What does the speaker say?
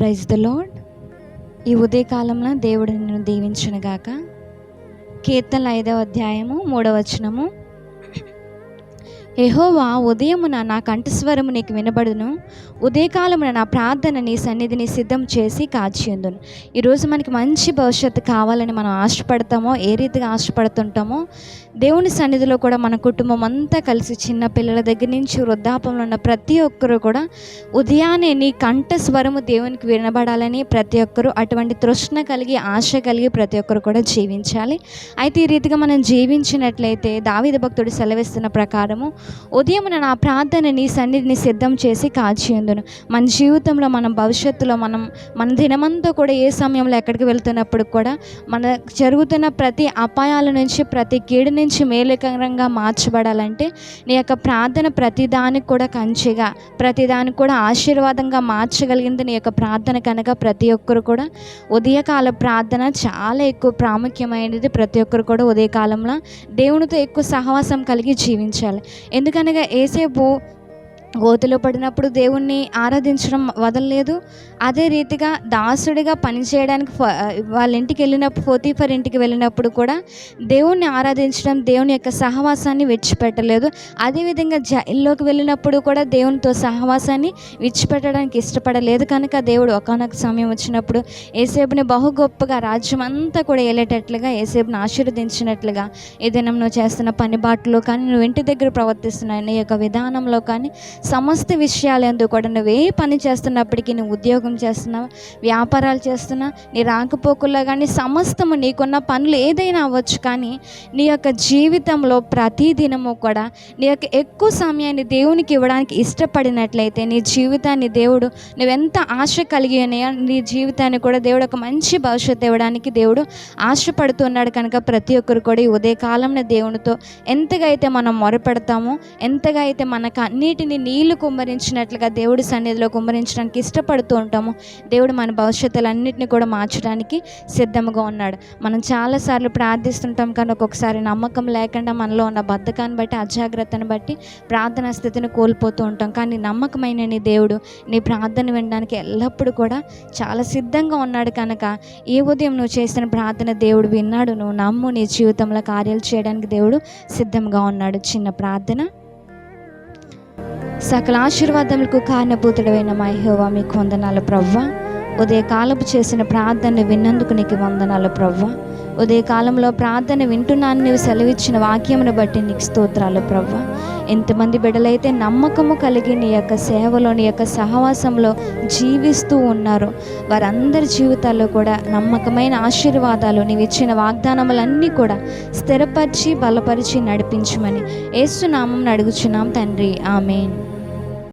Praise the lord. ఈ ఉదయకాలంలో దేవుడు నిన్ను దీవించునుగాక. కీర్తనలు 5వ అధ్యాయము 3వ వచనము. యెహోవా, ఉదయమున నా కంఠస్వరము నీకు వినబడును, ఉదయకాలమున నా ప్రార్థన నీ సన్నిధిని సిద్ధం చేసి కాచియుందును. ఈరోజు మనకి మంచి భవిష్యత్తు కావాలని మనం ఆశపడతామో, ఏ రీతిగా ఆశపడుతుంటామో, దేవుని సన్నిధిలో కూడా మన కుటుంబం అంతా కలిసి చిన్న పిల్లల దగ్గర నుంచి వృద్ధాపంలో ఉన్న ప్రతి ఒక్కరూ కూడా ఉదయాన్నే నీ కంఠస్వరము దేవునికి వినబడాలని ప్రతి ఒక్కరూ అటువంటి తృష్ణ కలిగి, ఆశ కలిగి ప్రతి ఒక్కరు కూడా జీవించాలి. అయితే ఈ రీతిగా మనం జీవించినట్లయితే దావీదు భక్తుడు సెలవిస్తున్న ప్రకారము, ఉదయమున నా ప్రార్థన నీ సన్నిధిని సిద్ధం చేసి కాచియుందును. మన జీవితంలో, మన భవిష్యత్తులో, మన దినమంతా కూడా ఏ సమయంలో ఎక్కడికి వెళ్తున్నప్పుడు కూడా మన జరుగుతున్న ప్రతి అపాయాల నుంచి, ప్రతి కీడు నుంచి మేలుకరంగా మార్చబడాలంటే నీ యొక్క ప్రార్థన ప్రతిదానికి కూడా కంచెగా, ప్రతిదానికి కూడా ఆశీర్వాదంగా మార్చగలిగింది నీ యొక్క ప్రార్థన కనుక ప్రతి ఒక్కరు కూడా ఉదయకాల ప్రార్థన చాలా ఎక్కువ ప్రాముఖ్యమైనది. ప్రతి ఒక్కరు కూడా ఉదయకాలంలో దేవునితో ఎక్కువ సహవాసం కలిగి జీవించాలి. ఎందుకనగా ఏసేపు గోతిలో పడినప్పుడు దేవుణ్ణి ఆరాధించడం వదలలేదు. అదే రీతిగా దాసుడిగా పనిచేయడానికి వాళ్ళ ఇంటికి వెళ్ళినప్పుడు, పోతీఫర్ ఇంటికి వెళ్ళినప్పుడు కూడా దేవుణ్ణి ఆరాధించడం, దేవుని యొక్క సహవాసాన్ని విడిచిపెట్టలేదు. అదేవిధంగా జైల్లోకి వెళ్ళినప్పుడు కూడా దేవునితో సహవాసాన్ని విడిచిపెట్టడానికి ఇష్టపడలేదు. కనుక దేవుడు ఒకానొక సమయం వచ్చినప్పుడు ఏసేపుని బహు గొప్పగా రాజ్యం అంతా కూడా వెళ్ళేటట్లుగా, ఏసేపుని ఆశీర్వదించినట్లుగా, ఏదైనా నువ్వు చేస్తున్న పని బాటలో కానీ, నువ్వు ఇంటి దగ్గర ప్రవర్తిస్తున్న నీ యొక్క విధానంలో కానీ, సమస్త విషయాలందు కూడా నువ్వు ఏ పని చేస్తున్నప్పటికీ, నువ్వు ఉద్యోగం చేస్తున్నావు, వ్యాపారాలు చేస్తున్నా, నీ రాకపోకల్లో కానీ, సమస్తము నీకున్న పనులు ఏదైనా అవ్వచ్చు, కానీ నీ యొక్క జీవితంలో ప్రతి దినము కూడా నీ యొక్క ఎక్కువ సమయాన్ని దేవునికి ఇవ్వడానికి ఇష్టపడినట్లయితే నీ జీవితాన్ని దేవుడు, నువ్వెంత ఆశ కలిగి ఉన్నాయో నీ జీవితాన్ని కూడా దేవుడు ఒక మంచి భవిష్యత్తు ఇవ్వడానికి దేవుడు ఆశపడుతున్నాడు. కనుక ప్రతి ఒక్కరు కూడా ఈ ఉదయకాలంలో దేవునితో ఎంతగా అయితే మనం మొరపెడతామో, ఎంతగా అయితే మనకు అన్నిటిని నీళ్లు కుమ్మరించినట్లుగా దేవుడి సన్నిధిలో కుమ్మరించడానికి ఇష్టపడుతూ ఉంటాము, దేవుడు మన భవిష్యత్తులన్నింటినీ కూడా మార్చడానికి సిద్ధంగా ఉన్నాడు. మనం చాలాసార్లు ప్రార్థిస్తుంటాం, కానీ ఒక్కొక్కసారి నమ్మకం లేకుండా మనలో ఉన్న బద్ధకాన్ని బట్టి, అజాగ్రత్తను బట్టి ప్రార్థనా స్థితిని కోల్పోతూ ఉంటాం. కానీ నమ్మకమైన నీ దేవుడు నీ ప్రార్థన వినడానికి ఎల్లప్పుడూ కూడా చాలా సిద్ధంగా ఉన్నాడు. కనుక ఏ ఉదయం నువ్వు చేసిన ప్రార్థన దేవుడు విన్నాడు, నువ్వు నమ్ము, నీ జీవితంలో కార్యాలు చేయడానికి దేవుడు సిద్ధంగా ఉన్నాడు. చిన్న ప్రార్థన. సకల ఆశీర్వాదములకు కారణభూతుడైన మా యెహోవా, మీకు వందనాలు ప్రభువా. ఉదయకాలపు చేసిన ప్రార్థన విన్నందుకు నీకు వందనాలు ప్రభువా. ఉదయకాలంలో ప్రార్థన వింటున్నాను నీవు సెలవిచ్చిన వాక్యమును బట్టి నీకు స్తోత్రాలు ప్రభువా. ఎంతమంది బిడ్డలైతే నమ్మకము కలిగి నీ యొక్క సేవలో, నీ యొక్క సహవాసంలో జీవిస్తూ ఉన్నారో వారందరి జీవితాల్లో కూడా నమ్మకమైన ఆశీర్వాదాలు, నీవు ఇచ్చిన వాగ్దానములన్నీ కూడా స్థిరపరిచి, బలపరిచి నడిపించమని యేసు నామమున అడుగుచున్నాం తండ్రి, ఆమేన్.